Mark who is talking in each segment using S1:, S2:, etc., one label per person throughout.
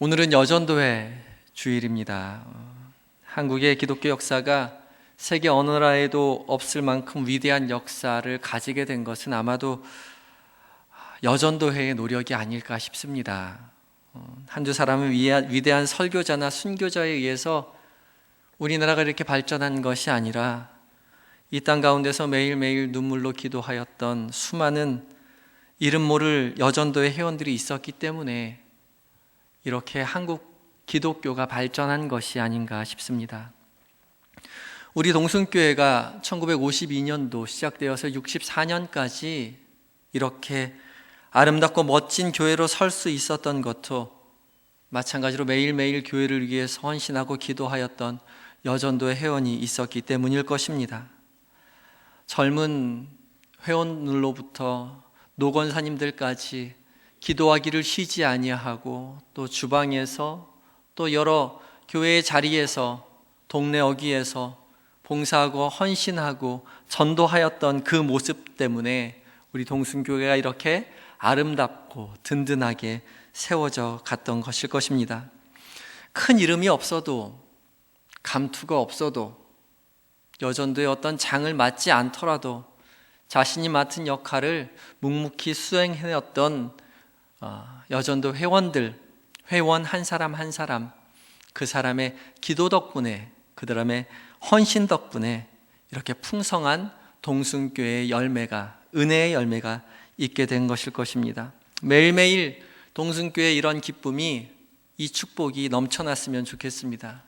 S1: 오늘은 여전도회 주일입니다. 한국의 기독교 역사가 세계 어느 나라에도 없을 만큼 위대한 역사를 가지게 된 것은 아마도 여전도회의 노력이 아닐까 싶습니다. 한두 사람은 위대한 설교자나 순교자에 의해서 우리나라가 이렇게 발전한 것이 아니라 이 땅 가운데서 매일매일 눈물로 기도하였던 수많은 이름 모를 여전도회 회원들이 있었기 때문에 이렇게 한국 기독교가 발전한 것이 아닌가 싶습니다. 우리 동순교회가 1952년도 시작되어서 64년까지 이렇게 아름답고 멋진 교회로 설 수 있었던 것도 마찬가지로 매일매일 교회를 위해서 헌신하고 기도하였던 여전도회 회원이 있었기 때문일 것입니다. 젊은 회원들로부터 노건사님들까지 기도하기를 쉬지 아니하고 또 주방에서 또 여러 교회의 자리에서 동네 어귀에서 봉사하고 헌신하고 전도하였던 그 모습 때문에 우리 동순교회가 이렇게 아름답고 든든하게 세워져 갔던 것일 것입니다. 큰 이름이 없어도 감투가 없어도 여전도의 어떤 장을 맡지 않더라도 자신이 맡은 역할을 묵묵히 수행해왔던 여전도 회원 한 사람 한 사람, 그 사람의 기도 덕분에, 그 사람의 헌신 덕분에 이렇게 풍성한 동순교회의 열매가, 은혜의 열매가 있게 된 것일 것입니다. 매일매일 동순교회의 이런 기쁨이, 이 축복이 넘쳐났으면 좋겠습니다.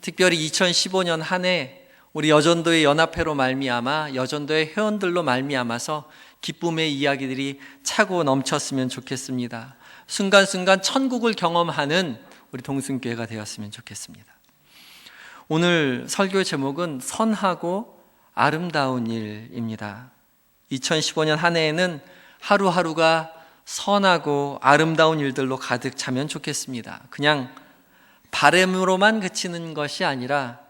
S1: 특별히 2015년 한 해 우리 여전도의 연합회로 말미암아 여전도의 회원들로 말미암아서 기쁨의 이야기들이 차고 넘쳤으면 좋겠습니다. 순간순간 천국을 경험하는 우리 동순교회가 되었으면 좋겠습니다. 오늘 설교의 제목은 선하고 아름다운 일입니다. 2015년 한 해에는 하루하루가 선하고 아름다운 일들로 가득 차면 좋겠습니다. 그냥 바람으로만 그치는 것이 아니라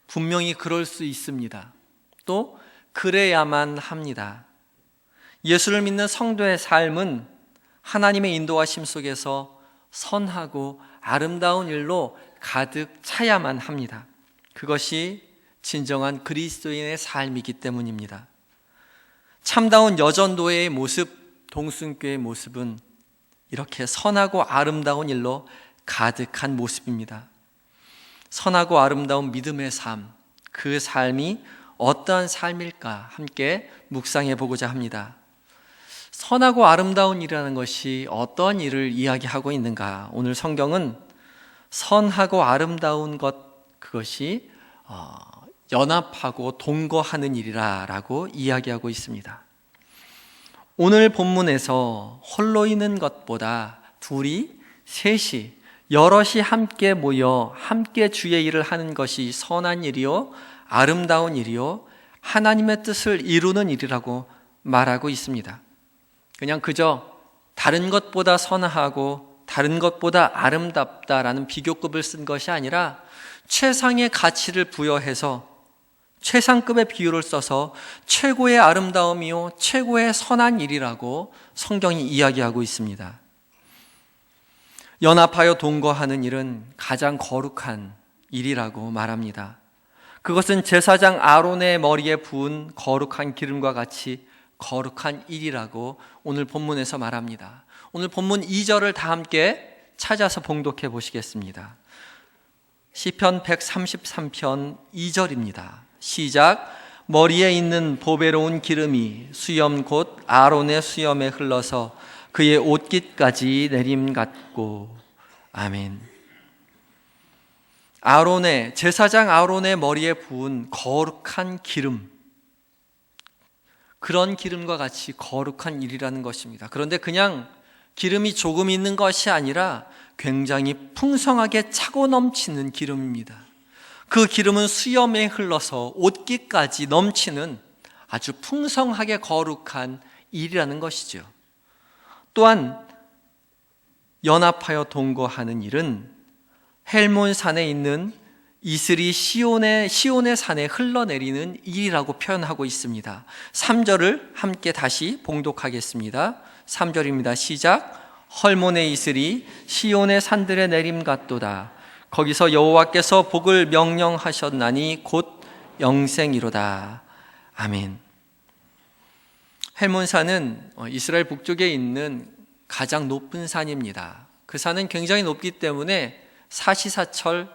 S1: 분명히 그럴 수 있습니다. 또 그래야만 합니다. 예수를 믿는 성도의 삶은 하나님의 인도하심 속에서 선하고 아름다운 일로 가득 차야만 합니다. 그것이 진정한 그리스도인의 삶이기 때문입니다. 참다운 여전도회의 모습, 동순교회의 모습은 이렇게 선하고 아름다운 일로 가득한 모습입니다. 선하고 아름다운 믿음의 삶, 그 삶이 어떠한 삶일까 함께 묵상해 보고자 합니다. 선하고 아름다운 일이라는 것이 어떤 일을 이야기하고 있는가? 오늘 성경은 선하고 아름다운 것, 그것이 연합하고 동거하는 일이라 라고 이야기하고 있습니다. 오늘 본문에서 홀로 있는 것보다 둘이, 셋이, 여럿이 함께 모여 함께 주의 일을 하는 것이 선한 일이요 아름다운 일이요 하나님의 뜻을 이루는 일이라고 말하고 있습니다. 그냥 그저 다른 것보다 선하고 다른 것보다 아름답다라는 비교급을 쓴 것이 아니라 최상의 가치를 부여해서 최상급의 비유를 써서 최고의 아름다움이요 최고의 선한 일이라고 성경이 이야기하고 있습니다. 연합하여 동거하는 일은 가장 거룩한 일이라고 말합니다. 그것은 제사장 아론의 머리에 부은 거룩한 기름과 같이 거룩한 일이라고 오늘 본문에서 말합니다. 오늘 본문 2절을 다 함께 찾아서 봉독해 보시겠습니다. 시편 133편 2절입니다. 시작. 머리에 있는 보배로운 기름이 수염 곧 아론의 수염에 흘러서 그의 옷깃까지 내림같고. 아멘. 제사장 아론의 머리에 부은 거룩한 기름, 그런 기름과 같이 거룩한 일이라는 것입니다. 그런데 그냥 기름이 조금 있는 것이 아니라 굉장히 풍성하게 차고 넘치는 기름입니다. 그 기름은 수염에 흘러서 옷깃까지 넘치는 아주 풍성하게 거룩한 일이라는 것이죠. 또한 연합하여 동거하는 일은 헬몬산에 있는 이슬이 시온의 산에 흘러내리는 일이라고 표현하고 있습니다. 3절을 함께 다시 봉독하겠습니다. 3절입니다. 시작. 헐몬의 이슬이 시온의 산들에 내림 같도다. 거기서 여호와께서 복을 명령하셨나니 곧 영생이로다. 아멘. 헬몬산은 이스라엘 북쪽에 있는 가장 높은 산입니다. 그 산은 굉장히 높기 때문에 사시사철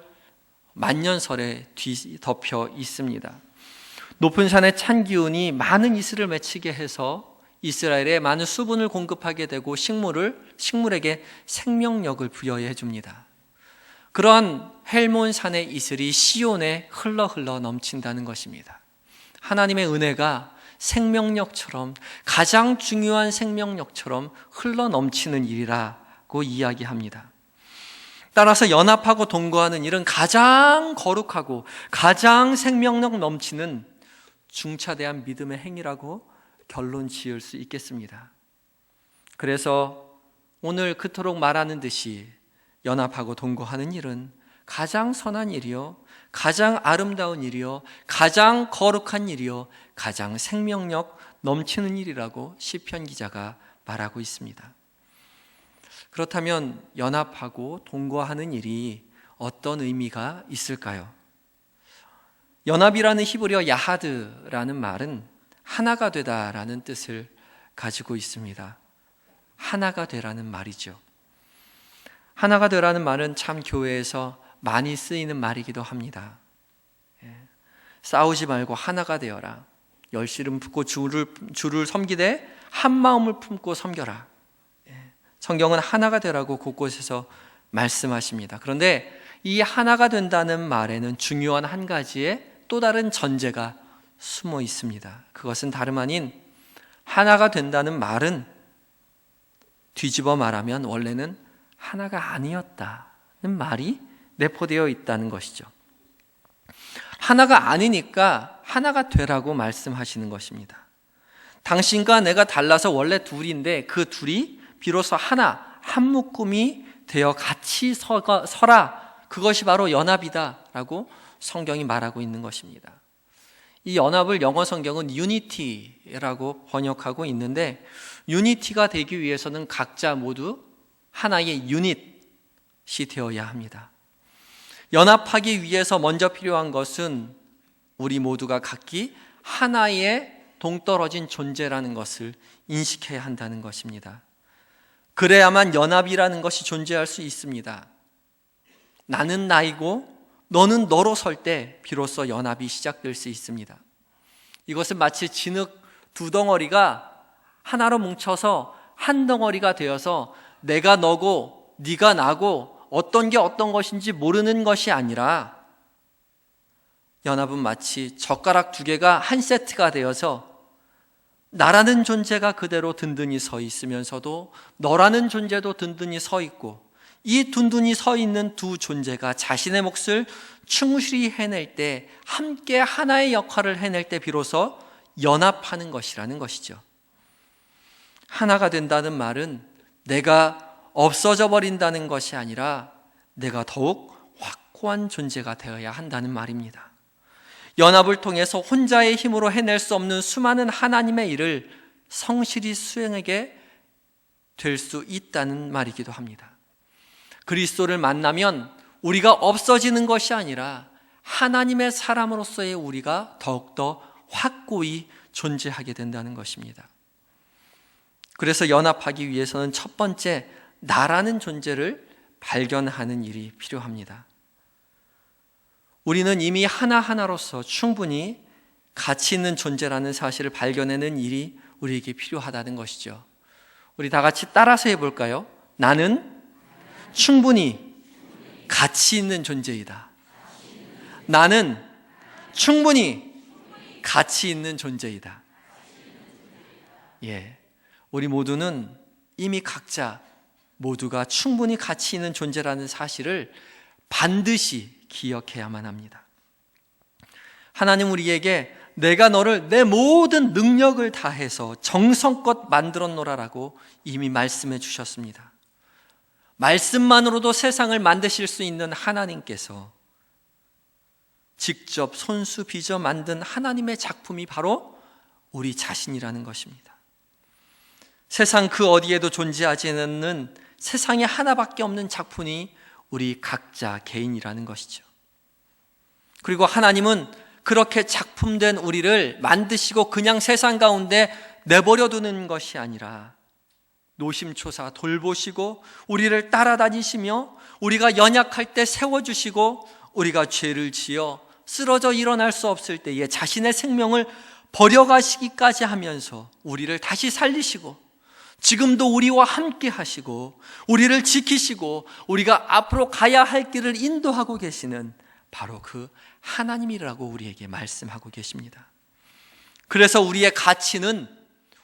S1: 만년설에 뒤덮여 있습니다. 높은 산의 찬 기운이 많은 이슬을 맺히게 해서 이스라엘에 많은 수분을 공급하게 되고 식물에게 생명력을 부여해 줍니다. 그러한 헬몬산의 이슬이 시온에 흘러 넘친다는 것입니다. 하나님의 은혜가 생명력처럼, 가장 중요한 생명력처럼 흘러 넘치는 일이라고 이야기합니다. 따라서 연합하고 동거하는 일은 가장 거룩하고 가장 생명력 넘치는 중차대한 믿음의 행위라고 결론 지을 수 있겠습니다. 그래서 오늘 그토록 말하는 듯이 연합하고 동거하는 일은 가장 선한 일이요, 가장 아름다운 일이요, 가장 거룩한 일이요, 가장 생명력 넘치는 일이라고 시편 기자가 말하고 있습니다. 그렇다면 연합하고 동거하는 일이 어떤 의미가 있을까요? 연합이라는 히브리어 야하드라는 말은 하나가 되다라는 뜻을 가지고 있습니다. 하나가 되라는 말이죠. 하나가 되라는 말은 참 교회에서 많이 쓰이는 말이기도 합니다. 싸우지 말고 하나가 되어라. 열심을 품고 주를 섬기되 한 마음을 품고 섬겨라. 성경은 하나가 되라고 곳곳에서 말씀하십니다. 그런데 이 하나가 된다는 말에는 중요한 한 가지의 또 다른 전제가 숨어 있습니다. 그것은 다름 아닌 하나가 된다는 말은 뒤집어 말하면 원래는 하나가 아니었다는 말이 내포되어 있다는 것이죠. 하나가 아니니까 하나가 되라고 말씀하시는 것입니다. 당신과 내가 달라서 원래 둘인데 그 둘이 비로소 하나, 한 묶음이 되어 같이 서라. 그것이 바로 연합이다라고 성경이 말하고 있는 것입니다. 이 연합을 영어 성경은 유니티라고 번역하고 있는데, 유니티가 되기 위해서는 각자 모두 하나의 유닛이 되어야 합니다. 연합하기 위해서 먼저 필요한 것은 우리 모두가 각기 하나의 동떨어진 존재라는 것을 인식해야 한다는 것입니다. 그래야만 연합이라는 것이 존재할 수 있습니다. 나는 나이고 너는 너로 설 때 비로소 연합이 시작될 수 있습니다. 이것은 마치 진흙 두 덩어리가 하나로 뭉쳐서 한 덩어리가 되어서 내가 너고 네가 나고 어떤 게 어떤 것인지 모르는 것이 아니라, 연합은 마치 젓가락 두 개가 한 세트가 되어서 나라는 존재가 그대로 든든히 서 있으면서도 너라는 존재도 든든히 서 있고, 이 든든히 서 있는 두 존재가 자신의 몫을 충실히 해낼 때, 함께 하나의 역할을 해낼 때 비로소 연합하는 것이라는 것이죠. 하나가 된다는 말은 내가 없어져 버린다는 것이 아니라 내가 더욱 확고한 존재가 되어야 한다는 말입니다. 연합을 통해서 혼자의 힘으로 해낼 수 없는 수많은 하나님의 일을 성실히 수행하게 될 수 있다는 말이기도 합니다. 그리스도를 만나면 우리가 없어지는 것이 아니라 하나님의 사람으로서의 우리가 더욱더 확고히 존재하게 된다는 것입니다. 그래서 연합하기 위해서는 첫 번째, 나라는 존재를 발견하는 일이 필요합니다. 우리는 이미 하나하나로서 충분히 가치 있는 존재라는 사실을 발견하는 일이 우리에게 필요하다는 것이죠. 우리 다 같이 따라서 해볼까요? 나는 충분히 가치 있는 존재이다. 나는 충분히 가치 있는 존재이다. 우리 모두는 이미 각자 모두가 충분히 가치 있는 존재라는 사실을 반드시 기억해야만 합니다. 하나님 우리에게 내가 너를 내 모든 능력을 다해서 정성껏 만들었노라라고 이미 말씀해 주셨습니다. 말씀만으로도 세상을 만드실 수 있는 하나님께서 직접 손수 빚어 만든 하나님의 작품이 바로 우리 자신이라는 것입니다. 세상 그 어디에도 존재하지 않는 세상에 하나밖에 없는 작품이 우리 각자 개인이라는 것이죠. 그리고 하나님은 그렇게 작품된 우리를 만드시고 그냥 세상 가운데 내버려 두는 것이 아니라 노심초사 돌보시고 우리를 따라다니시며 우리가 연약할 때 세워주시고 우리가 죄를 지어 쓰러져 일어날 수 없을 때에 자신의 생명을 버려가시기까지 하면서 우리를 다시 살리시고 지금도 우리와 함께 하시고 우리를 지키시고 우리가 앞으로 가야 할 길을 인도하고 계시는 바로 그 하나님이라고 우리에게 말씀하고 계십니다. 그래서 우리의 가치는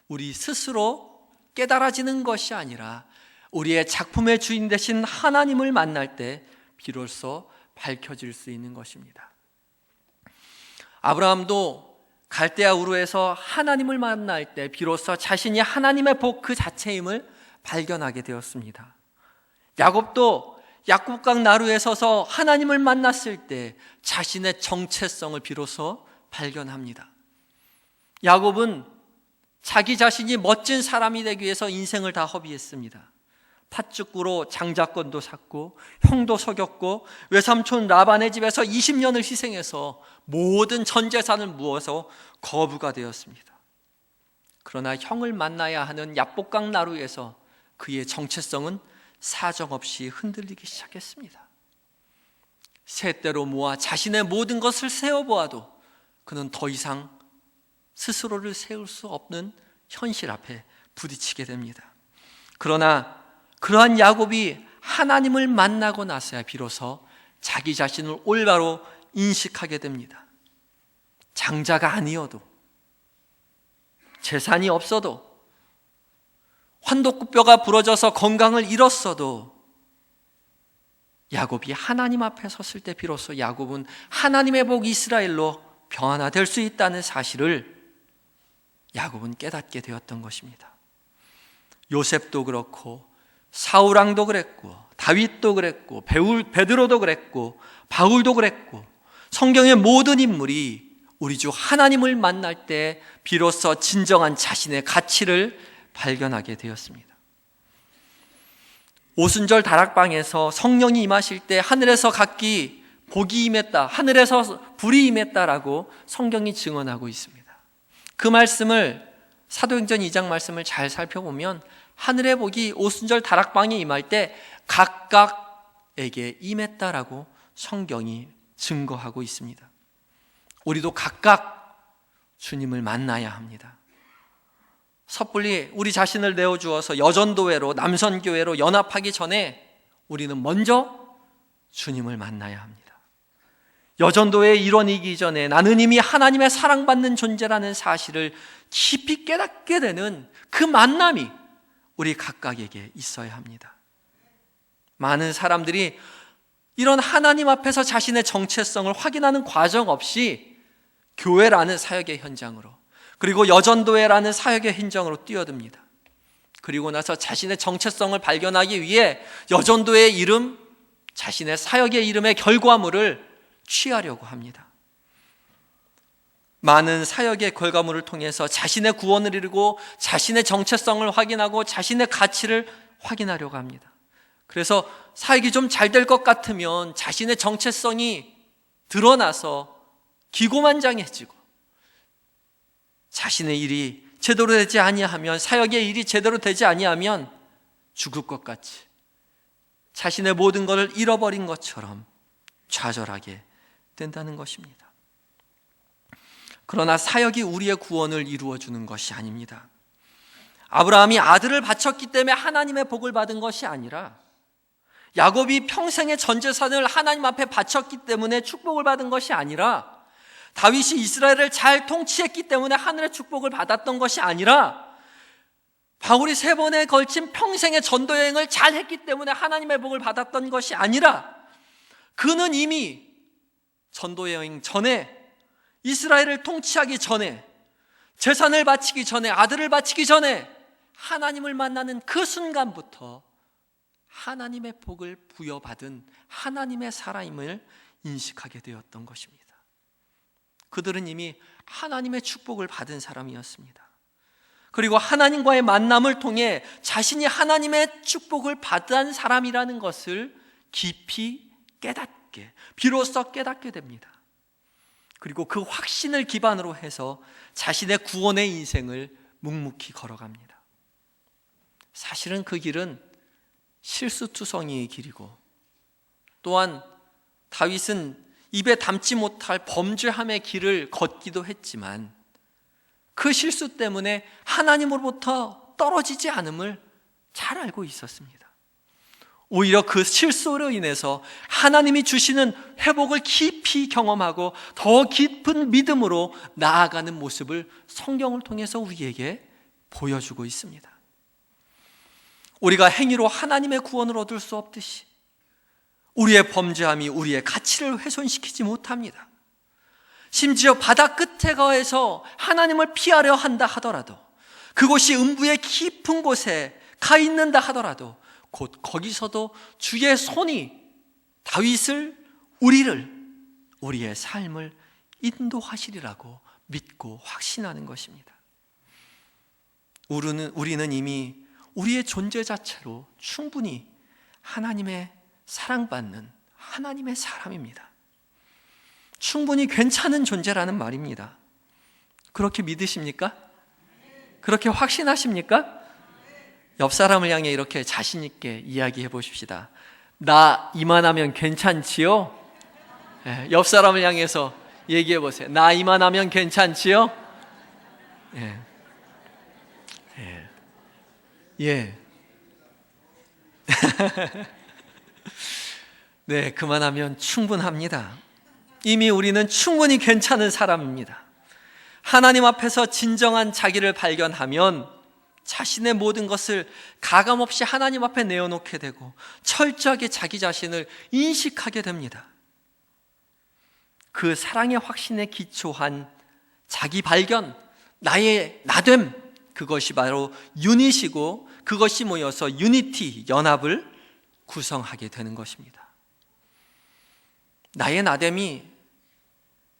S1: 우리 스스로 깨달아지는 것이 아니라 우리의 작품의 주인 되신 하나님을 만날 때 비로소 밝혀질 수 있는 것입니다. 아브라함도 갈대아 우르에서 하나님을 만날 때 비로소 자신이 하나님의 복 그 자체임을 발견하게 되었습니다. 야곱도 약국강 나루에 서서 하나님을 만났을 때 자신의 정체성을 비로소 발견합니다. 야곱은 자기 자신이 멋진 사람이 되기 위해서 인생을 다 허비했습니다. 팥죽구로 장자권도 샀고 형도 속였고 외삼촌 라반의 집에서 20년을 희생해서 모든 전 재산을 모아서 거부가 되었습니다. 그러나 형을 만나야 하는 야복강 나루에서 그의 정체성은 사정없이 흔들리기 시작했습니다. 셋대로 모아 자신의 모든 것을 세어보아도 그는 더 이상 스스로를 세울 수 없는 현실 앞에 부딪히게 됩니다. 그러나 그러한 야곱이 하나님을 만나고 나서야 비로소 자기 자신을 올바로 인식하게 됩니다. 장자가 아니어도 재산이 없어도 환독구뼈가 부러져서 건강을 잃었어도 야곱이 하나님 앞에 섰을 때 비로소 야곱은 하나님의 복 이스라엘로 변화될 수 있다는 사실을 야곱은 깨닫게 되었던 것입니다. 요셉도 그렇고 사울왕도 그랬고 다윗도 그랬고 베드로도 그랬고 바울도 그랬고 성경의 모든 인물이 우리 주 하나님을 만날 때 비로소 진정한 자신의 가치를 발견하게 되었습니다. 오순절 다락방에서 성령이 임하실 때 하늘에서 각기 복이 임했다, 하늘에서 불이 임했다라고 성경이 증언하고 있습니다. 그 말씀을 사도행전 2장 말씀을 잘 살펴보면 하늘의 복이 오순절 다락방에 임할 때 각각에게 임했다라고 성경이 증거하고 있습니다. 우리도 각각 주님을 만나야 합니다. 섣불리 우리 자신을 내어주어서 여전도회로 남선교회로 연합하기 전에 우리는 먼저 주님을 만나야 합니다. 여전도회의 일원이기 전에 나는 이미 하나님의 사랑받는 존재라는 사실을 깊이 깨닫게 되는 그 만남이 우리 각각에게 있어야 합니다. 많은 사람들이 이런 하나님 앞에서 자신의 정체성을 확인하는 과정 없이 교회라는 사역의 현장으로 그리고 여전도회라는 사역의 현장으로 뛰어듭니다. 그리고 나서 자신의 정체성을 발견하기 위해 여전도회의 이름, 자신의 사역의 이름의 결과물을 취하려고 합니다. 많은 사역의 결과물을 통해서 자신의 구원을 이루고 자신의 정체성을 확인하고 자신의 가치를 확인하려고 합니다. 그래서 사역이 좀 잘 될 것 같으면 자신의 정체성이 드러나서 기고만장해지고 자신의 일이 제대로 되지 아니하면 사역의 일이 제대로 되지 아니하면 죽을 것 같이 자신의 모든 것을 잃어버린 것처럼 좌절하게 된다는 것입니다. 그러나 사역이 우리의 구원을 이루어주는 것이 아닙니다. 아브라함이 아들을 바쳤기 때문에 하나님의 복을 받은 것이 아니라 야곱이 평생의 전 재산을 하나님 앞에 바쳤기 때문에 축복을 받은 것이 아니라 다윗이 이스라엘을 잘 통치했기 때문에 하늘의 축복을 받았던 것이 아니라 바울이 3번에 걸친 평생의 전도 여행을 잘 했기 때문에 하나님의 복을 받았던 것이 아니라 그는 이미 전도 여행 전에 이스라엘을 통치하기 전에 재산을 바치기 전에 아들을 바치기 전에 하나님을 만나는 그 순간부터 하나님의 복을 부여받은 하나님의 사람임을 인식하게 되었던 것입니다. 그들은 이미 하나님의 축복을 받은 사람이었습니다. 그리고 하나님과의 만남을 통해 자신이 하나님의 축복을 받은 사람이라는 것을 깊이 깨닫게, 비로소 깨닫게 됩니다. 그리고 그 확신을 기반으로 해서 자신의 구원의 인생을 묵묵히 걸어갑니다. 사실은 그 길은 실수투성이의 길이고, 또한 다윗은 입에 담지 못할 범죄함의 길을 걷기도 했지만 그 실수 때문에 하나님으로부터 떨어지지 않음을 잘 알고 있었습니다. 오히려 그 실수로 인해서 하나님이 주시는 회복을 깊이 경험하고 더 깊은 믿음으로 나아가는 모습을 성경을 통해서 우리에게 보여주고 있습니다. 우리가 행위로 하나님의 구원을 얻을 수 없듯이 우리의 범죄함이 우리의 가치를 훼손시키지 못합니다. 심지어 바다 끝에 가서 하나님을 피하려 한다 하더라도, 그곳이 음부의 깊은 곳에 가 있는다 하더라도 곧 거기서도 주의 손이 다윗을, 우리의 삶을 인도하시리라고 믿고 확신하는 것입니다. 우리는 이미 우리의 존재 자체로 충분히 하나님의 사랑받는 하나님의 사람입니다. 충분히 괜찮은 존재라는 말입니다. 그렇게 믿으십니까? 그렇게 확신하십니까? 옆 사람을 향해 이렇게 자신 있게 이야기해 보십시다. 나 이만하면 괜찮지요? 예, 옆 사람을 향해서 얘기해 보세요. 나 이만하면 괜찮지요? 예. 예. 예. 네, 그만하면 충분합니다. 이미 우리는 충분히 괜찮은 사람입니다. 하나님 앞에서 진정한 자기를 발견하면 자신의 모든 것을 가감없이 하나님 앞에 내어놓게 되고 철저하게 자기 자신을 인식하게 됩니다. 그 사랑의 확신에 기초한 자기 발견, 나의 나됨, 그것이 바로 유닛이고 그것이 모여서 유니티, 연합을 구성하게 되는 것입니다. 나의 나됨이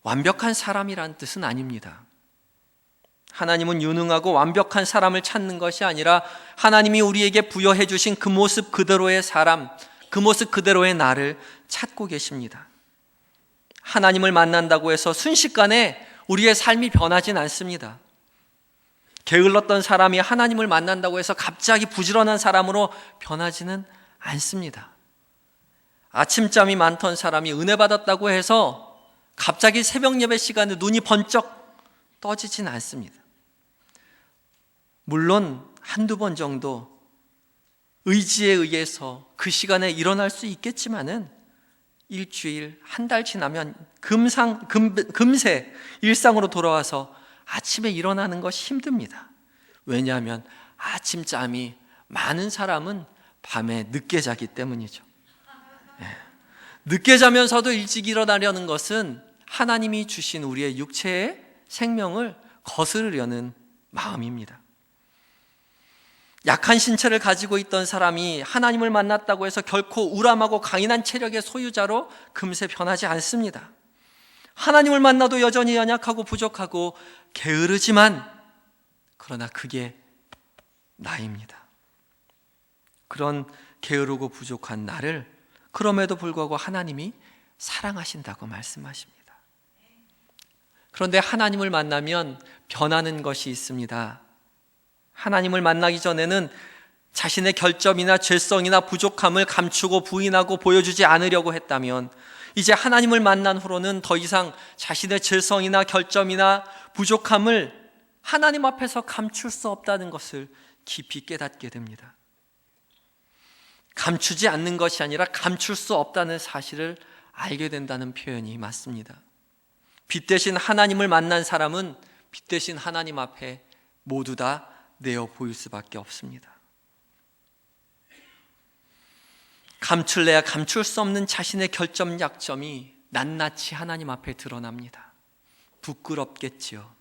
S1: 완벽한 사람이란 뜻은 아닙니다. 하나님은 유능하고 완벽한 사람을 찾는 것이 아니라 하나님이 우리에게 부여해 주신 그 모습 그대로의 사람, 그 모습 그대로의 나를 찾고 계십니다. 하나님을 만난다고 해서 순식간에 우리의 삶이 변하진 않습니다. 게을렀던 사람이 하나님을 만난다고 해서 갑자기 부지런한 사람으로 변하지는 않습니다. 아침잠이 많던 사람이 은혜 받았다고 해서 갑자기 새벽 예배 시간에 눈이 번쩍 떠지진 않습니다. 물론 한두 번 정도 의지에 의해서 그 시간에 일어날 수 있겠지만은 일주일, 한 달 지나면 금세 일상으로 돌아와서 아침에 일어나는 것이 힘듭니다. 왜냐하면 아침잠이 많은 사람은 밤에 늦게 자기 때문이죠. 늦게 자면서도 일찍 일어나려는 것은 하나님이 주신 우리의 육체의 생명을 거스르려는 마음입니다. 약한 신체를 가지고 있던 사람이 하나님을 만났다고 해서 결코 우람하고 강인한 체력의 소유자로 금세 변하지 않습니다. 하나님을 만나도 여전히 연약하고 부족하고 게으르지만 그러나 그게 나입니다. 그런 게으르고 부족한 나를 그럼에도 불구하고 하나님이 사랑하신다고 말씀하십니다. 그런데 하나님을 만나면 변하는 것이 있습니다. 하나님을 만나기 전에는 자신의 결점이나 죄성이나 부족함을 감추고 부인하고 보여주지 않으려고 했다면 이제 하나님을 만난 후로는 더 이상 자신의 죄성이나 결점이나 부족함을 하나님 앞에서 감출 수 없다는 것을 깊이 깨닫게 됩니다. 감추지 않는 것이 아니라 감출 수 없다는 사실을 알게 된다는 표현이 맞습니다. 빛 대신 하나님을 만난 사람은 빛 대신 하나님 앞에 모두 다 내어 보일 수밖에 없습니다. 감출래야 감출 수 없는 자신의 결점, 약점이 낱낱이 하나님 앞에 드러납니다. 부끄럽겠지요.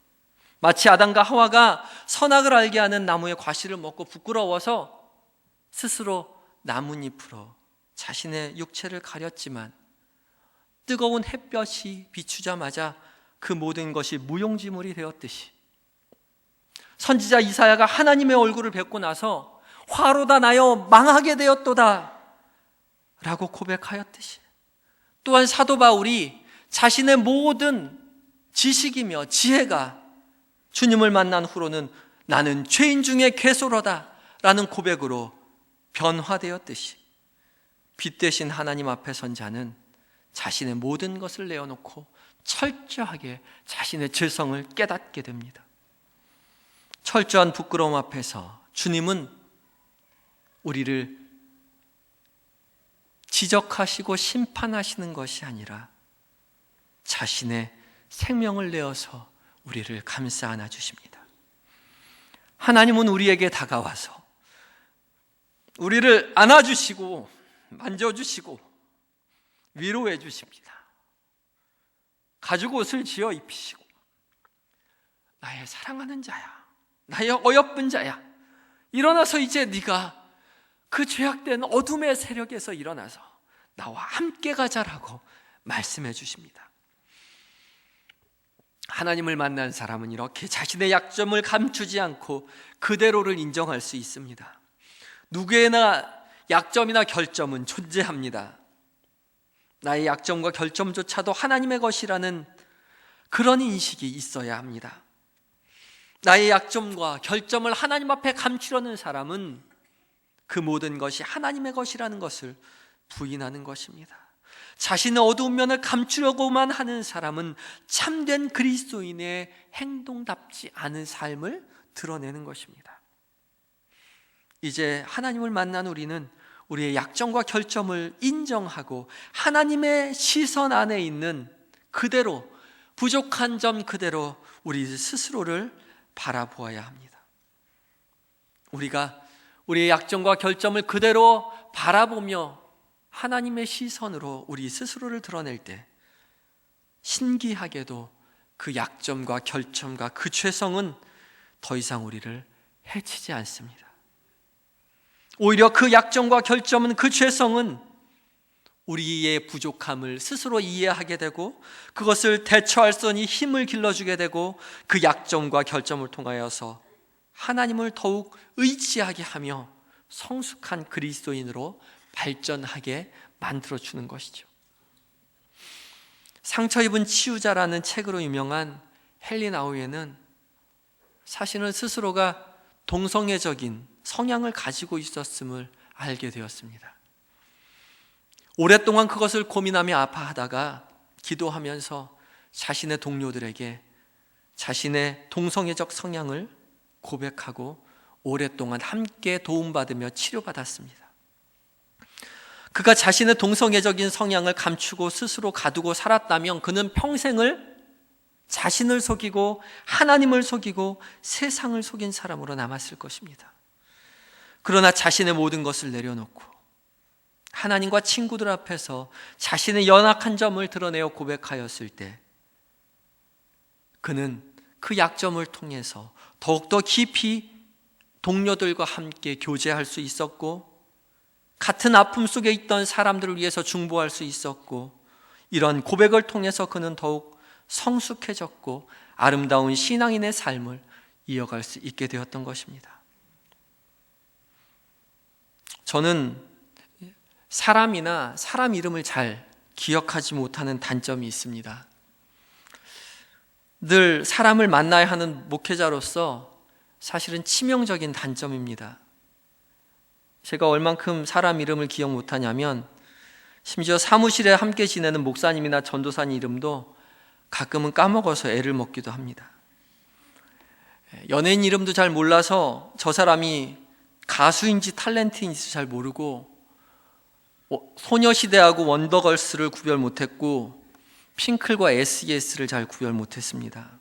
S1: 마치 아담과 하와가 선악을 알게 하는 나무의 과실을 먹고 부끄러워서 스스로 나뭇잎으로 자신의 육체를 가렸지만 뜨거운 햇볕이 비추자마자 그 모든 것이 무용지물이 되었듯이 선지자 이사야가 하나님의 얼굴을 뵙고 나서 화로다 나여 망하게 되었도다 라고 고백하였듯이, 또한 사도 바울이 자신의 모든 지식이며 지혜가 주님을 만난 후로는 나는 죄인 중에 괴소로다 라는 고백으로 변화되었듯이, 빛 대신 하나님 앞에 선 자는 자신의 모든 것을 내어놓고 철저하게 자신의 죄성을 깨닫게 됩니다. 철저한 부끄러움 앞에서 주님은 우리를 지적하시고 심판하시는 것이 아니라 자신의 생명을 내어서 우리를 감싸 안아주십니다. 하나님은 우리에게 다가와서 우리를 안아주시고 만져주시고 위로해 주십니다. 가죽 옷을 지어 입히시고 나의 사랑하는 자야, 나의 어여쁜 자야, 일어나서 이제 네가 그 죄악된 어둠의 세력에서 일어나서 나와 함께 가자라고 말씀해 주십니다. 하나님을 만난 사람은 이렇게 자신의 약점을 감추지 않고 그대로를 인정할 수 있습니다. 누구에나 약점이나 결점은 존재합니다. 나의 약점과 결점조차도 하나님의 것이라는 그런 인식이 있어야 합니다. 나의 약점과 결점을 하나님 앞에 감추려는 사람은 그 모든 것이 하나님의 것이라는 것을 부인하는 것입니다. 자신의 어두운 면을 감추려고만 하는 사람은 참된 그리스도인의 행동답지 않은 삶을 드러내는 것입니다. 이제 하나님을 만난 우리는 우리의 약점과 결점을 인정하고 하나님의 시선 안에 있는 그대로, 부족한 점 그대로 우리 스스로를 바라보아야 합니다. 우리가 우리의 약점과 결점을 그대로 바라보며 하나님의 시선으로 우리 스스로를 드러낼 때 신기하게도 그 약점과 결점과 그 죄성은 더 이상 우리를 해치지 않습니다. 오히려 그 약점과 결점은, 그 죄성은 우리의 부족함을 스스로 이해하게 되고 그것을 대처할 수 있는 힘을 길러주게 되고 그 약점과 결점을 통하여서 하나님을 더욱 의지하게 하며 성숙한 그리스도인으로 발전하게 만들어주는 것이죠. 상처 입은 치유자라는 책으로 유명한 헨리 나우에는 사실은 스스로가 동성애적인 성향을 가지고 있었음을 알게 되었습니다. 오랫동안 그것을 고민하며 아파하다가 기도하면서 자신의 동료들에게 자신의 동성애적 성향을 고백하고 오랫동안 함께 도움받으며 치료받았습니다. 그가 자신의 동성애적인 성향을 감추고 스스로 가두고 살았다면 그는 평생을 자신을 속이고 하나님을 속이고 세상을 속인 사람으로 남았을 것입니다. 그러나 자신의 모든 것을 내려놓고 하나님과 친구들 앞에서 자신의 연약한 점을 드러내어 고백하였을 때 그는 그 약점을 통해서 더욱더 깊이 동료들과 함께 교제할 수 있었고 같은 아픔 속에 있던 사람들을 위해서 중보할 수 있었고 이런 고백을 통해서 그는 더욱 성숙해졌고 아름다운 신앙인의 삶을 이어갈 수 있게 되었던 것입니다. 저는 사람이나 사람 이름을 잘 기억하지 못하는 단점이 있습니다. 늘 사람을 만나야 하는 목회자로서 사실은 치명적인 단점입니다. 제가 얼만큼 사람 이름을 기억 못하냐면 심지어 사무실에 함께 지내는 목사님이나 전도사님 이름도 가끔은 까먹어서 애를 먹기도 합니다. 연예인 이름도 잘 몰라서 저 사람이 가수인지 탤런트인지 잘 모르고 소녀시대하고 원더걸스를 구별 못했고 핑클과 SES를 잘 구별 못했습니다.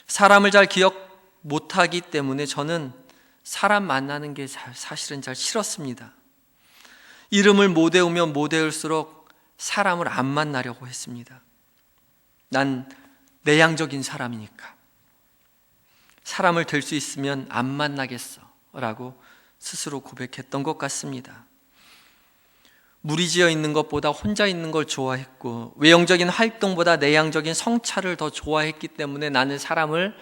S1: 사람을 잘 기억 못하기 때문에 저는 사람 만나는 게 사실은 잘 싫었습니다. 이름을 못 외우면 못 외울수록 사람을 안 만나려고 했습니다. 난 내향적인 사람이니까 사람을 될 수 있으면 안 만나겠어 라고 스스로 고백했던 것 같습니다. 무리지어 있는 것보다 혼자 있는 걸 좋아했고 외형적인 활동보다 내향적인 성찰을 더 좋아했기 때문에 나는 사람을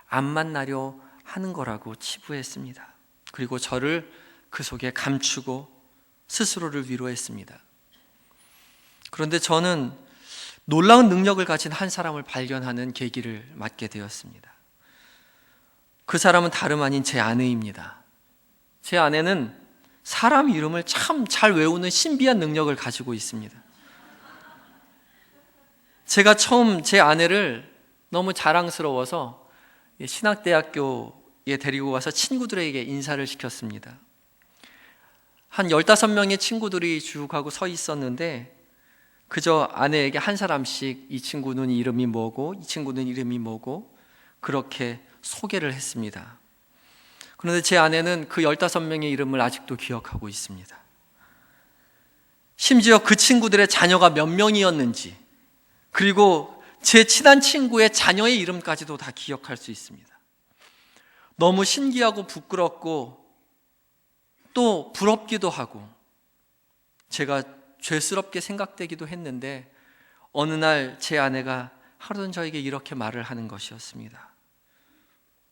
S1: 안 만나려 하는 거라고 치부했습니다. 그리고 저를 그 속에 감추고 스스로를 위로했습니다. 그런데 저는 놀라운 능력을 가진 한 사람을 발견하는 계기를 맞게 되었습니다. 그 사람은 다름 아닌 제 아내입니다. 제 아내는 사람 이름을 참 잘 외우는 신비한 능력을 가지고 있습니다. 제가 처음 제 아내를 너무 자랑스러워서 신학대학교에 데리고 가서 친구들에게 인사를 시켰습니다. 한 15명의 친구들이 쭉 하고 서 있었는데 그저 아내에게 한 사람씩 이 친구는 이름이 뭐고 이 친구는 이름이 뭐고 그렇게 소개를 했습니다. 그런데 제 아내는 그 15명의 이름을 아직도 기억하고 있습니다. 심지어 그 친구들의 자녀가 몇 명이었는지, 그리고 제 친한 친구의 자녀의 이름까지도 다 기억할 수 있습니다. 너무 신기하고 부끄럽고 또 부럽기도 하고 제가 죄스럽게 생각되기도 했는데 어느 날 제 아내가 하루는 저에게 이렇게 말을 하는 것이었습니다.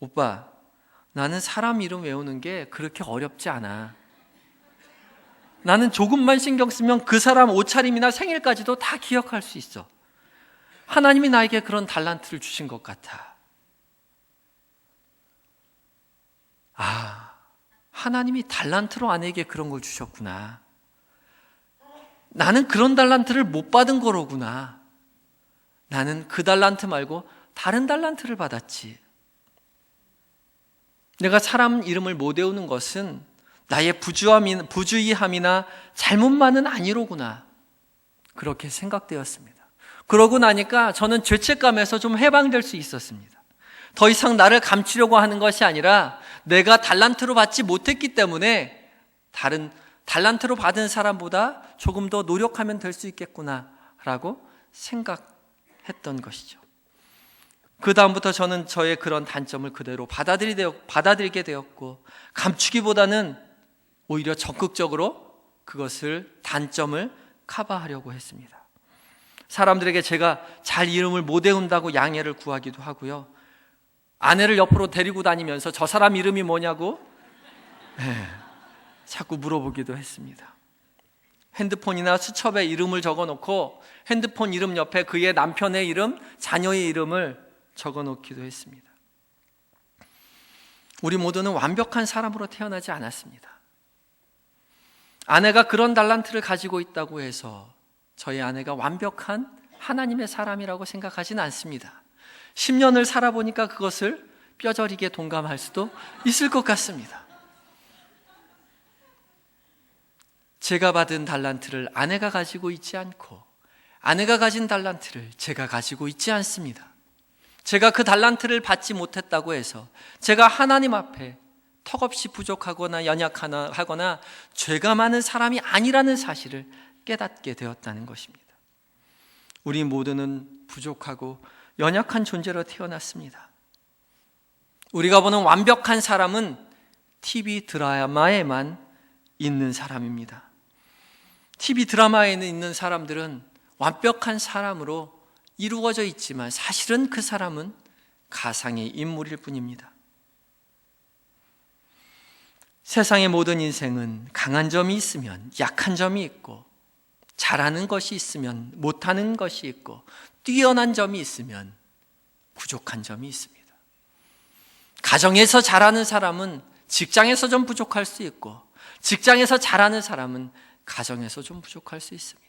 S1: 오빠, 나는 사람 이름 외우는 게 그렇게 어렵지 않아. 나는 조금만 신경 쓰면 그 사람 옷차림이나 생일까지도 다 기억할 수 있어. 하나님이 나에게 그런 달란트를 주신 것 같아. 아, 하나님이 달란트로 아내에게 그런 걸 주셨구나. 나는 그런 달란트를 못 받은 거로구나. 나는 그 달란트 말고 다른 달란트를 받았지. 내가 사람 이름을 못 외우는 것은 나의 부주의함이나 잘못만은 아니로구나. 그렇게 생각되었습니다. 그러고 나니까 저는 죄책감에서 좀 해방될 수 있었습니다. 더 이상 나를 감추려고 하는 것이 아니라 내가 달란트로 받지 못했기 때문에 다른 달란트로 받은 사람보다 조금 더 노력하면 될 수 있겠구나라고 생각했던 것이죠. 그 다음부터 저는 저의 그런 단점을 그대로 받아들이게 되었고 감추기보다는 오히려 적극적으로 그것을 단점을 커버하려고 했습니다. 사람들에게 제가 잘 이름을 못 외운다고 양해를 구하기도 하고요. 아내를 옆으로 데리고 다니면서 저 사람 이름이 뭐냐고 자꾸 물어보기도 했습니다. 핸드폰이나 수첩에 이름을 적어놓고 핸드폰 이름 옆에 그의 남편의 이름, 자녀의 이름을 적어놓기도 했습니다. 우리 모두는 완벽한 사람으로 태어나지 않았습니다. 아내가 그런 달란트를 가지고 있다고 해서 저희 아내가 완벽한 하나님의 사람이라고 생각하지는 않습니다. 10년을 살아보니까 그것을 뼈저리게 동감할 수도 있을 것 같습니다. 제가 받은 달란트를 아내가 가지고 있지 않고 아내가 가진 달란트를 제가 가지고 있지 않습니다. 제가 그 달란트를 받지 못했다고 해서 제가 하나님 앞에 턱없이 부족하거나 연약하거나 죄가 많은 사람이 아니라는 사실을 깨닫게 되었다는 것입니다. 우리 모두는 부족하고 연약한 존재로 태어났습니다. 우리가 보는 완벽한 사람은 TV 드라마에만 있는 사람입니다. TV 드라마에 있는 사람들은 완벽한 사람으로 이루어져 있지만 사실은 그 사람은 가상의 인물일 뿐입니다. 세상의 모든 인생은 강한 점이 있으면 약한 점이 있고 잘하는 것이 있으면 못하는 것이 있고 뛰어난 점이 있으면 부족한 점이 있습니다. 가정에서 잘하는 사람은 직장에서 좀 부족할 수 있고 직장에서 잘하는 사람은 가정에서 좀 부족할 수 있습니다.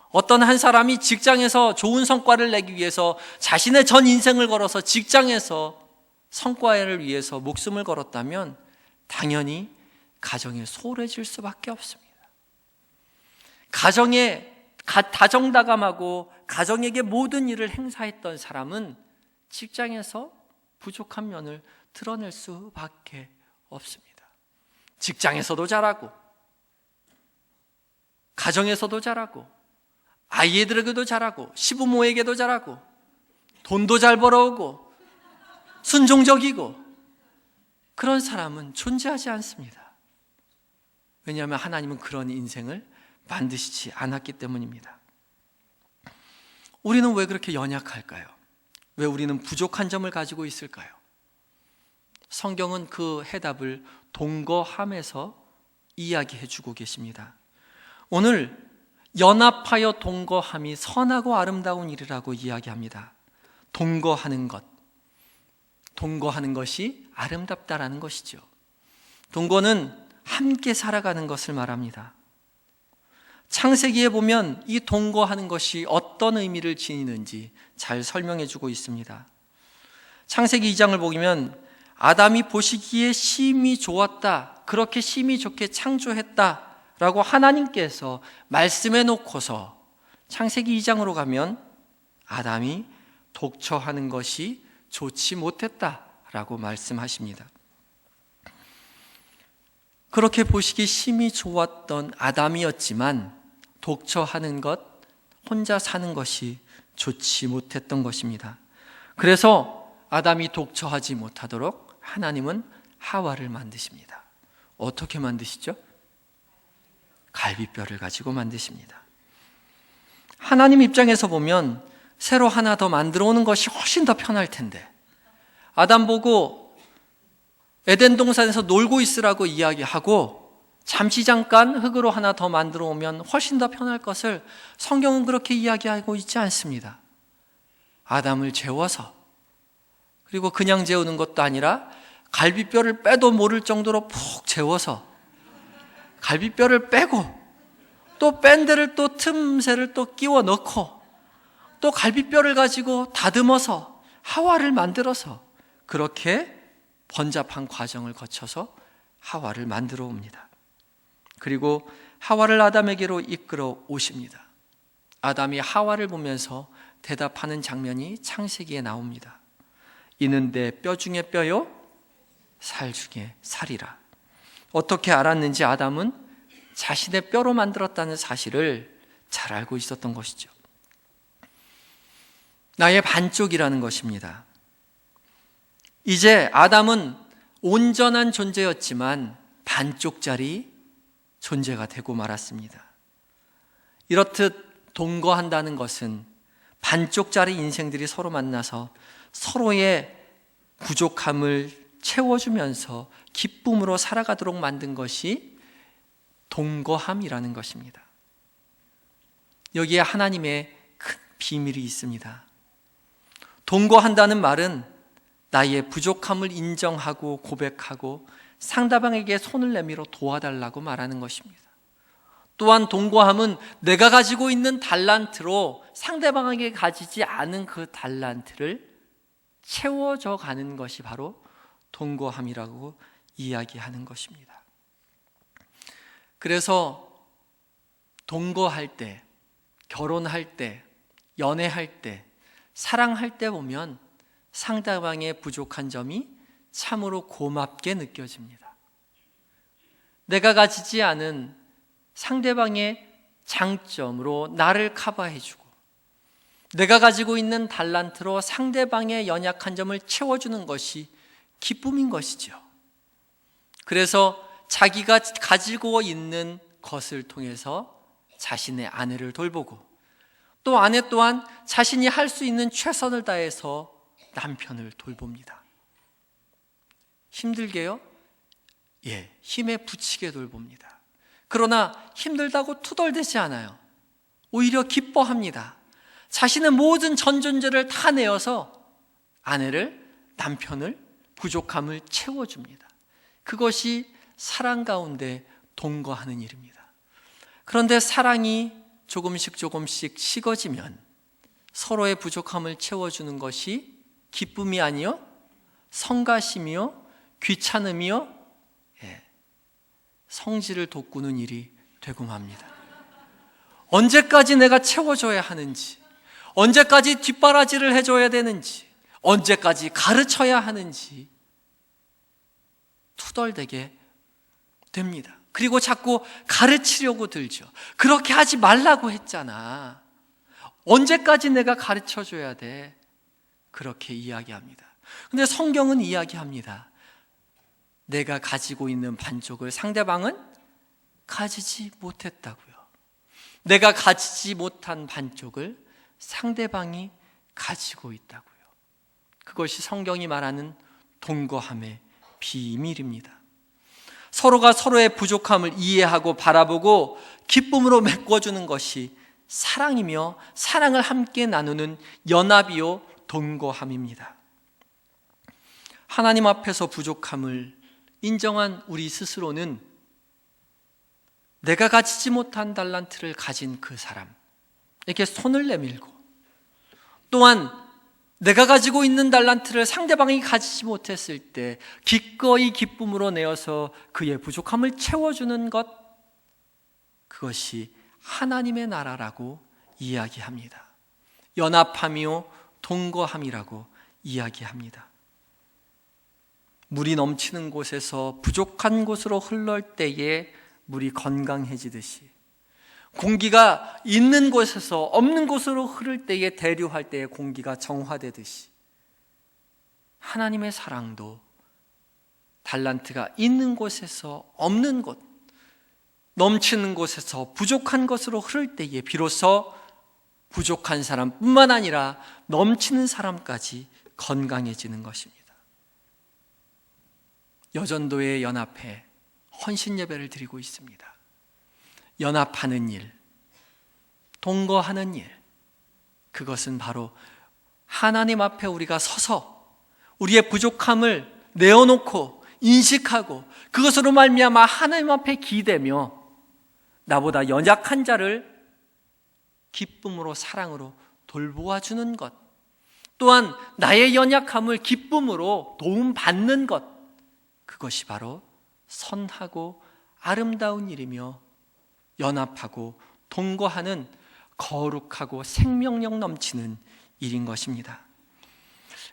S1: 어떤 한 사람이 직장에서 좋은 성과를 내기 위해서 자신의 전 인생을 걸어서 직장에서 성과를 위해서 목숨을 걸었다면 당연히 가정에 소홀해질 수밖에 없습니다. 가정에 다정다감하고 가정에게 모든 일을 행사했던 사람은 직장에서 부족한 면을 드러낼 수밖에 없습니다. 직장에서도 잘하고 가정에서도 잘하고 아이들에게도 잘하고 시부모에게도 잘하고 돈도 잘 벌어오고 순종적이고 그런 사람은 존재하지 않습니다. 왜냐하면 하나님은 그런 인생을 만드시지 않았기 때문입니다. 우리는 왜 그렇게 연약할까요? 왜 우리는 부족한 점을 가지고 있을까요? 성경은 그 해답을 동거함에서 이야기해 주고 계십니다. 오늘 연합하여 동거함이 선하고 아름다운 일이라고 이야기합니다. 동거하는 것이 아름답다라는 것이죠. 동거는 함께 살아가는 것을 말합니다. 창세기에 보면 이 동거하는 것이 어떤 의미를 지니는지 잘 설명해 주고 있습니다. 창세기 2장을 보면 아담이 보시기에 심히 좋았다, 그렇게 심히 좋게 창조했다 라고 하나님께서 말씀해 놓고서 창세기 2장으로 가면 아담이 독처하는 것이 좋지 못했다 라고 말씀하십니다. 그렇게 보시기 심히 좋았던 아담이었지만 독처하는 것, 혼자 사는 것이 좋지 못했던 것입니다. 그래서 아담이 독처하지 못하도록 하나님은 하와를 만드십니다. 어떻게 만드시죠? 갈비뼈를 가지고 만드십니다. 하나님 입장에서 보면 새로 하나 더 만들어 오는 것이 훨씬 더 편할 텐데, 아담 보고 에덴 동산에서 놀고 있으라고 이야기하고 잠시 잠깐 흙으로 하나 더 만들어 오면 훨씬 더 편할 것을 성경은 그렇게 이야기하고 있지 않습니다. 아담을 재워서, 그리고 그냥 재우는 것도 아니라 갈비뼈를 빼도 모를 정도로 푹 재워서 갈비뼈를 빼고 또 뺀 데를 또 틈새를 또 끼워 넣고 또 갈비뼈를 가지고 다듬어서 하와를 만들어서 그렇게 번잡한 과정을 거쳐서 하와를 만들어 옵니다. 그리고 하와를 아담에게로 이끌어 오십니다. 아담이 하와를 보면서 대답하는 장면이 창세기에 나옵니다. 이는 내 뼈 중에 뼈요, 살 중에 살이라. 어떻게 알았는지 아담은 자신의 뼈로 만들었다는 사실을 잘 알고 있었던 것이죠. 나의 반쪽이라는 것입니다. 이제 아담은 온전한 존재였지만 반쪽짜리 존재가 되고 말았습니다. 이렇듯 동거한다는 것은 반쪽짜리 인생들이 서로 만나서 서로의 부족함을 채워주면서 기쁨으로 살아가도록 만든 것이 동거함이라는 것입니다. 여기에 하나님의 큰 비밀이 있습니다. 동거한다는 말은 나의 부족함을 인정하고 고백하고 상대방에게 손을 내밀어 도와달라고 말하는 것입니다. 또한 동거함은 내가 가지고 있는 달란트로 상대방에게 가지지 않은 그 달란트를 채워져 가는 것이 바로 동거함이라고 이야기하는 것입니다. 그래서 동거할 때, 결혼할 때, 연애할 때, 사랑할 때 보면 상대방의 부족한 점이 참으로 고맙게 느껴집니다. 내가 가지지 않은 상대방의 장점으로 나를 커버해주고 내가 가지고 있는 달란트로 상대방의 연약한 점을 채워주는 것이 기쁨인 것이죠. 그래서 자기가 가지고 있는 것을 통해서 자신의 아내를 돌보고 또 아내 또한 자신이 할 수 있는 최선을 다해서 남편을 돌봅니다. 힘들게요? 예, 힘에 부치게 돌봅니다. 그러나 힘들다고 투덜대지 않아요. 오히려 기뻐합니다. 자신의 모든 전 존재를 다 내어서 아내를, 남편을, 부족함을 채워줍니다. 그것이 사랑 가운데 동거하는 일입니다. 그런데 사랑이 조금씩 식어지면 서로의 부족함을 채워주는 것이 기쁨이 아니요, 성가심이요, 귀찮음이요, 성질을 돋구는 일이 되고 맙니다. 언제까지 내가 채워줘야 하는지, 언제까지 뒷바라지를 해줘야 되는지, 언제까지 가르쳐야 하는지 투덜대게 됩니다. 그리고 자꾸 가르치려고 들죠. 그렇게 하지 말라고 했잖아. 언제까지 내가 가르쳐줘야 돼? 그렇게 이야기합니다. 근데 성경은 이야기합니다. 내가 가지고 있는 반쪽을 상대방은 가지지 못했다고요. 내가 가지지 못한 반쪽을 상대방이 가지고 있다고요. 그것이 성경이 말하는 동거함의 비밀입니다. 서로가 서로의 부족함을 이해하고 바라보고 기쁨으로 메꿔주는 것이 사랑이며 사랑을 함께 나누는 연합이요 동거함입니다. 하나님 앞에서 부족함을 인정한 우리 스스로는 내가 가지지 못한 달란트를 가진 그 사람에게 손을 내밀고, 또한 내가 가지고 있는 달란트를 상대방이 가지지 못했을 때 기꺼이 기쁨으로 내어서 그의 부족함을 채워주는 것, 그것이 하나님의 나라라고 이야기합니다. 연합함이요 동거함이라고 이야기합니다. 물이 넘치는 곳에서 부족한 곳으로 흘러올 때에 물이 건강해지듯이, 공기가 있는 곳에서 없는 곳으로 흐를 때에, 대류할 때에 공기가 정화되듯이, 하나님의 사랑도 달란트가 있는 곳에서 없는 곳, 넘치는 곳에서 부족한 것으로 흐를 때에 비로소 부족한 사람뿐만 아니라 넘치는 사람까지 건강해지는 것입니다. 여전도에 연합해 헌신 예배를 드리고 있습니다. 연합하는 일, 동거하는 일, 그것은 바로 하나님 앞에 우리가 서서 우리의 부족함을 내어놓고 인식하고 그것으로 말미암아 하나님 앞에 기대며 나보다 연약한 자를 기쁨으로 사랑으로 돌보아주는 것, 또한 나의 연약함을 기쁨으로 도움받는 것, 그것이 바로 선하고 아름다운 일이며 연합하고 동거하는 거룩하고 생명력 넘치는 일인 것입니다.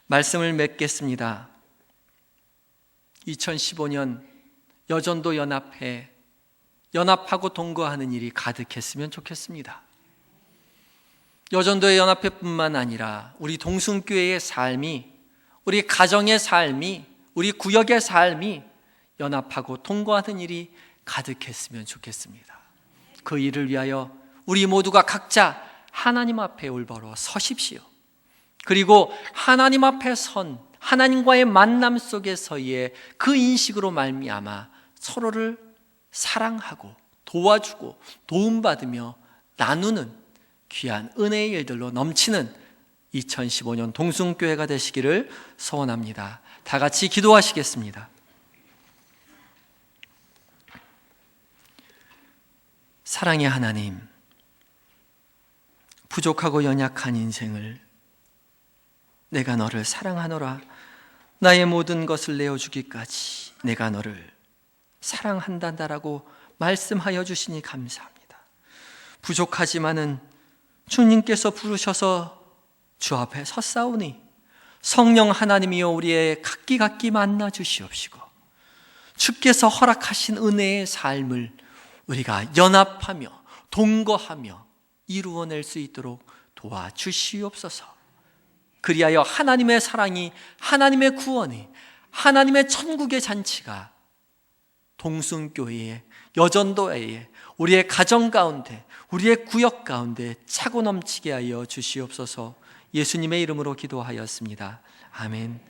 S1: 말씀을 맺겠습니다. 2015년 여전도 연합해 연합하고 동거하는 일이 가득했으면 좋겠습니다. 여전도의 연합회뿐만 아니라 우리 동순교회의 삶이, 우리 가정의 삶이, 우리 구역의 삶이 연합하고 동거하는 일이 가득했으면 좋겠습니다. 그 일을 위하여 우리 모두가 각자 하나님 앞에 올바로 서십시오. 그리고 하나님 앞에 선 하나님과의 만남 속에서의 그 인식으로 말미암아 서로를 사랑하고 도와주고 도움받으며 나누는 귀한 은혜의 일들로 넘치는 2015년 동순교회가 되시기를 소원합니다. 다 같이 기도하시겠습니다. 사랑의 하나님, 부족하고 연약한 인생을 내가 너를 사랑하노라, 나의 모든 것을 내어주기까지 내가 너를 사랑한다라고 말씀하여 주시니 감사합니다. 부족하지만은 주님께서 부르셔서 주 앞에 섰사오니 성령 하나님이여 우리의 각기 만나 주시옵시고 주께서 허락하신 은혜의 삶을 우리가 연합하며 동거하며 이루어낼 수 있도록 도와주시옵소서. 그리하여 하나님의 사랑이, 하나님의 구원이, 하나님의 천국의 잔치가 동순교회에, 여전도회에, 우리의 가정 가운데, 우리의 구역 가운데 차고 넘치게 하여 주시옵소서. 예수님의 이름으로 기도하였습니다. 아멘.